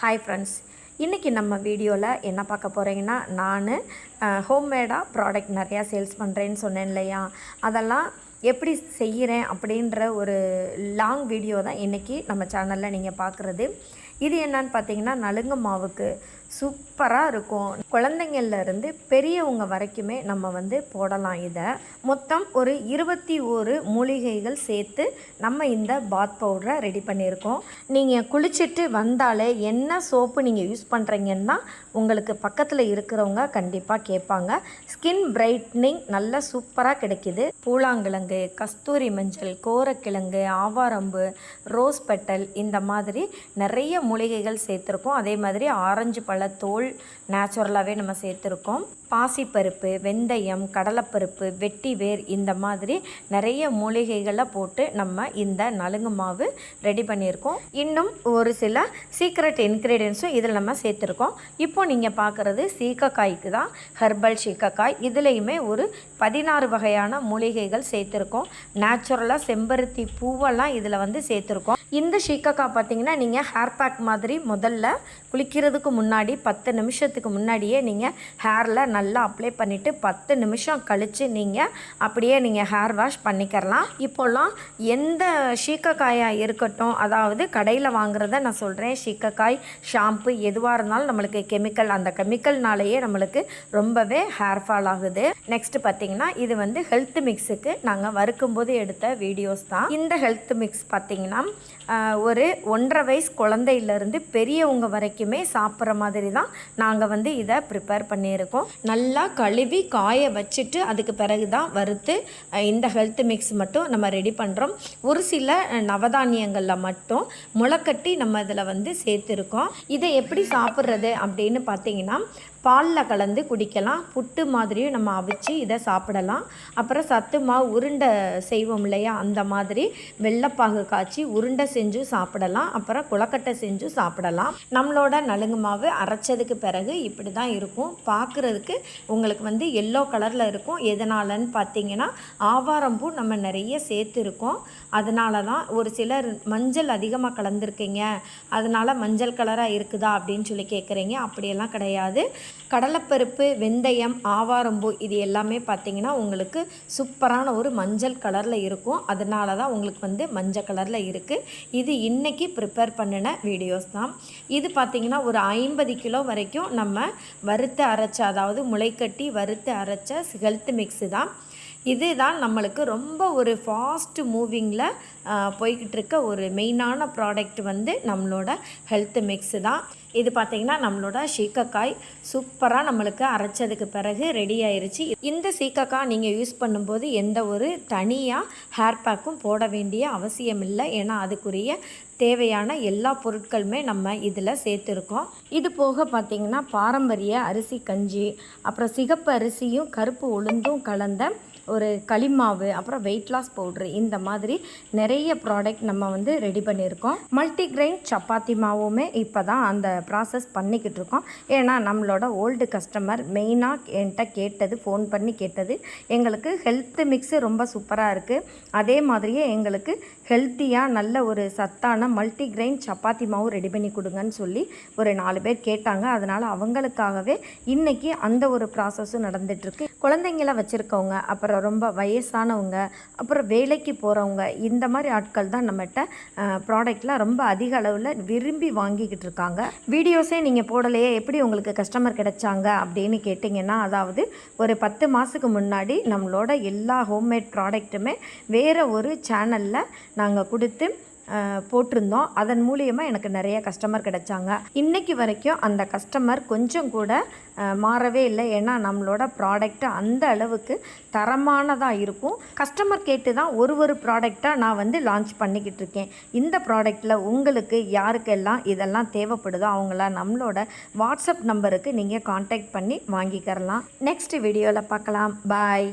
Hi friends, இன்றைக்கி நம்ம வீடியோவில் என்ன பார்க்க போகிறீங்கன்னா, நான் ஹோம்மேடாக ப்ராடக்ட் நிறையா சேல்ஸ் பண்ணுறேன்னு சொன்னேன் இல்லையா, அதெல்லாம் எப்படி செய்கிறேன் அப்படின்ற ஒரு லாங் வீடியோ தான் இன்றைக்கி நம்ம சேனலில் நீங்கள் பார்க்குறது. இது என்னன்னு பார்த்தீங்கன்னா, நலுங்கு மாவுக்கு சூப்பராக இருக்கும். குழந்தைங்கள்லேருந்து பெரியவங்க வரைக்குமே நம்ம போடலாம். இதை மொத்தம் ஒரு 21 மூலிகைகள் சேர்த்து நம்ம இந்த பாத் பவுடரை ரெடி பண்ணியிருக்கோம். நீங்கள் குளிச்சுட்டு வந்தாலே என்ன சோப்பு நீங்கள் யூஸ் பண்ணுறீங்கன்னு தான் உங்களுக்கு பக்கத்தில் இருக்கிறவங்க கண்டிப்பாக கேட்பாங்க. ஸ்கின் பிரைட்னிங் நல்லா சூப்பராக கிடைக்கிது. பூலாங்கிழங்கு, கஸ்தூரி மஞ்சள், கோரக்கிழங்கு, ஆவாரம்பு, ரோஸ் பெட்டல், இந்த மாதிரி நிறைய மூலிகைகள் சேர்த்துருக்கோம். அதே மாதிரி ஆரஞ்சு பழத்தோல் நேச்சுரலாகவே நம்ம சேர்த்துருக்கோம். பாசிப்பருப்பு, வெந்தயம், கடலைப்பருப்பு, வெட்டிவேர், இந்த மாதிரி நிறைய மூலிகைகளை போட்டு நம்ம இந்த நலுங்கு மாவு ரெடி பண்ணியிருக்கோம். இன்னும் ஒரு சில சீக்ரெட் இன்க்ரீடியன்ஸும் இதில் நம்ம சேர்த்துருக்கோம். இப்போ நீங்கள் பார்க்குறது சீக்கக்காய்க்கு தான், ஹெர்பல் சீக்கக்காய். இதுலேயுமே ஒரு 16 வகையான மூலிகைகள் சேர்த்துருக்கோம். நேச்சுரலாக செம்பருத்தி பூவெல்லாம் இதில் சேர்த்துருக்கோம். இந்த சீக்கக்காய் பார்த்திங்கன்னா, நீங்கள் ஹேர் பேக் மாதிரி முதல்ல குளிக்கிறதுக்கு முன்னாடி 10 நிமிஷத்துக்கு முன்னாடியே நீங்கள் ஹேரில் நல்லா அப்ளை பண்ணிவிட்டு 10 நிமிஷம் கழித்து நீங்கள் ஹேர் வாஷ் பண்ணிக்கிறலாம். இப்போல்லாம் எந்த சீக்கக்காயாக இருக்கட்டும், அதாவது கடையில் வாங்குறத நான் சொல்கிறேன், சீக்கக்காய் ஷாம்பு எதுவாக இருந்தாலும் நம்மளுக்கு கெமிக்கல், அந்த கெமிக்கல்னாலேயே நம்மளுக்கு ரொம்பவே ஹேர் ஃபால் ஆகுது. நெக்ஸ்ட் பார்த்திங்கன்னா, இது ஹெல்த் மிக்ஸுக்கு நாங்கள் வறுக்கும்போது எடுத்த வீடியோஸ் தான். இந்த ஹெல்த் மிக்ஸ் பார்த்திங்கன்னா ஒரு 1.5 வயசு குழந்தையிலேருந்து பெரியவங்க வரைக்குமே சாப்பிட்ற மாதிரி தான் நாங்கள் இதை ப்ரிப்பேர் பண்ணியிருக்கோம். நல்லா கழுவி காய வச்சுட்டு அதுக்கு பிறகு தான் வறுத்து இந்த ஹெல்த் மிக்ஸ் மட்டும் நம்ம ரெடி பண்ணுறோம். ஒரு சில நவதானியங்களில் மட்டும் முளைக்கட்டி நம்ம இதில் சேர்த்துருக்கோம். இதை எப்படி சாப்பிட்றது அப்படின்னு பார்த்தீங்கன்னா, பாலில் கலந்து குடிக்கலாம். புட்டு மாதிரியும் நம்ம அவிச்சு இதை சாப்பிடலாம். அப்புறம் சத்து மாவு உருண்டை செய்வோம் இல்லையா, அந்த மாதிரி வெள்ளைப்பாகு காய்ச்சி உருண்டை செஞ்சும் சாப்பிடலாம். அப்புறம் குளக்கட்டை செஞ்சும் சாப்பிடலாம். நம்மளோட நலுங்கு மாவு அரைச்சதுக்கு பிறகு இப்படி தான் இருக்கும். பார்க்குறதுக்கு உங்களுக்கு எல்லோ கலரில் இருக்கும். எதனாலன்னு பார்த்தீங்கன்னா, ஆவாரம்பூ நம்ம நிறைய சேர்த்துருக்கோம். அதனால தான். ஒரு சிலர் மஞ்சள் அதிகமாக கலந்துருக்கீங்க, அதனால் மஞ்சள் கலராக இருக்குதா அப்படின்னு சொல்லி கேட்குறீங்க. அப்படியெல்லாம் கிடையாது. கடலைப்பருப்பு, வெந்தயம், ஆவாரம்பூ இது எல்லாமே பார்த்திங்கன்னா உங்களுக்கு சூப்பரான ஒரு மஞ்சள் கலரில் இருக்கும். அதனால தான் உங்களுக்கு மஞ்சள் கலரில் இருக்குது. இது இன்றைக்கி ப்ரிப்பேர் பண்ணின வீடியோஸ் தான். இது பார்த்திங்கன்னா ஒரு 50 கிலோ வரைக்கும் நம்ம வறுத்து அரைச்ச, அதாவது முளைக்கட்டி வறுத்து அரைச்ச ஹெல்த் மிக்ஸு தான். இது தான் நம்மளுக்கு ரொம்ப ஒரு ஃபாஸ்ட் மூவிங்கில் போய்கிட்டு இருக்க ஒரு மெயினான ப்ராடக்ட் நம்மளோட ஹெல்த் மிக்ஸு தான். இது பார்த்திங்கன்னா நம்மளோட சீக்கக்காய் சூப்பராக நம்மளுக்கு அரைச்சதுக்கு பிறகு ரெடி ஆயிடுச்சு. இந்த சீக்கக்காய் நீங்கள் யூஸ் பண்ணும்போது எந்த ஒரு தனியாக ஹேர் பேக்கும் போட வேண்டிய அவசியம் இல்லை. ஏன்னா அதுக்குரிய தேவையான எல்லா பொருட்களுமே நம்ம இதில் சேர்த்துருக்கோம். இது போக பார்த்திங்கன்னா பாரம்பரிய அரிசி கஞ்சி, அப்புறம் சிகப்பு அரிசியும் கருப்பு உளுந்தும் கலந்த ஒரு களிமாவு, அப்புறம் வெயிட் லாஸ் பவுட்ரு, இந்த மாதிரி நிறைய ப்ராடக்ட் நம்ம ரெடி பண்ணியிருக்கோம். மல்டிக்ரெயின் சப்பாத்தி மாவுமே இப்போ தான் அந்த ப்ராசஸ் பண்ணிக்கிட்டு இருக்கோம். ஏன்னா நம்மளோட ஓல்டு கஸ்டமர் மெயினாக என்கிட்ட கேட்டது, ஃபோன் பண்ணி கேட்டது, எங்களுக்கு ஹெல்த் மிக்ஸு ரொம்ப சூப்பராக இருக்குது, அதே மாதிரியே எங்களுக்கு ஹெல்த்தியாக நல்ல ஒரு சத்தான மல்டிக்ரெயின் சப்பாத்தி மாவு ரெடி பண்ணி கொடுங்கன்னு சொல்லி ஒரு 4 பேர் கேட்டாங்க. அதனால் அவங்களுக்காகவே இன்றைக்கி அந்த ஒரு ப்ராசஸும் நடந்துகிட்ருக்கு. குழந்தைங்கள வச்சுருக்கவங்க, அப்புறம் ரொம்ப வயசானவங்க, அப்புறம் வேலைக்கு போகிறவங்க, இந்த மாதிரி ஆட்கள் தான் நம்மகிட்ட ப்ராடக்ட்லாம் ரொம்ப அதிக அளவில் விரும்பி வாங்கிக்கிட்டு இருக்காங்க. வீடியோஸே நீங்கள் போடலையே, எப்படி உங்களுக்கு கஸ்டமர் கிடைச்சாங்க அப்படின்னு கேட்டிங்கன்னா, அதாவது ஒரு 10 மாதத்துக்கு முன்னாடி நம்மளோட எல்லா ஹோம்மேட் ப்ராடக்ட்டுமே வேறு ஒரு சேனலில் நாங்கள் கொடுத்து போட்டிருந்தோம். அதன் மூலியமாக எனக்கு நிறைய கஸ்டமர் கிடைச்சாங்க. இன்றைக்கி வரைக்கும் அந்த கஸ்டமர் கொஞ்சம் கூட மாறவே இல்லை. ஏன்னா நம்மளோட ப்ராடக்ட்டு அந்த அளவுக்கு தரமானதாக இருக்கும். கஸ்டமர் கேட்டு தான் ஒரு ப்ராடக்டாக நான் லான்ச் பண்ணிக்கிட்டு இருக்கேன். இந்த ப்ராடக்டில் உங்களுக்கு யாருக்கெல்லாம் இதெல்லாம் தேவைப்படுதோ அவங்களாம் நம்மளோட வாட்ஸ்அப் நம்பருக்கு நீங்கள் கான்டாக்ட் பண்ணி வாங்கிக்கிறலாம். நெக்ஸ்ட் வீடியோவில் பார்க்கலாம். பாய்.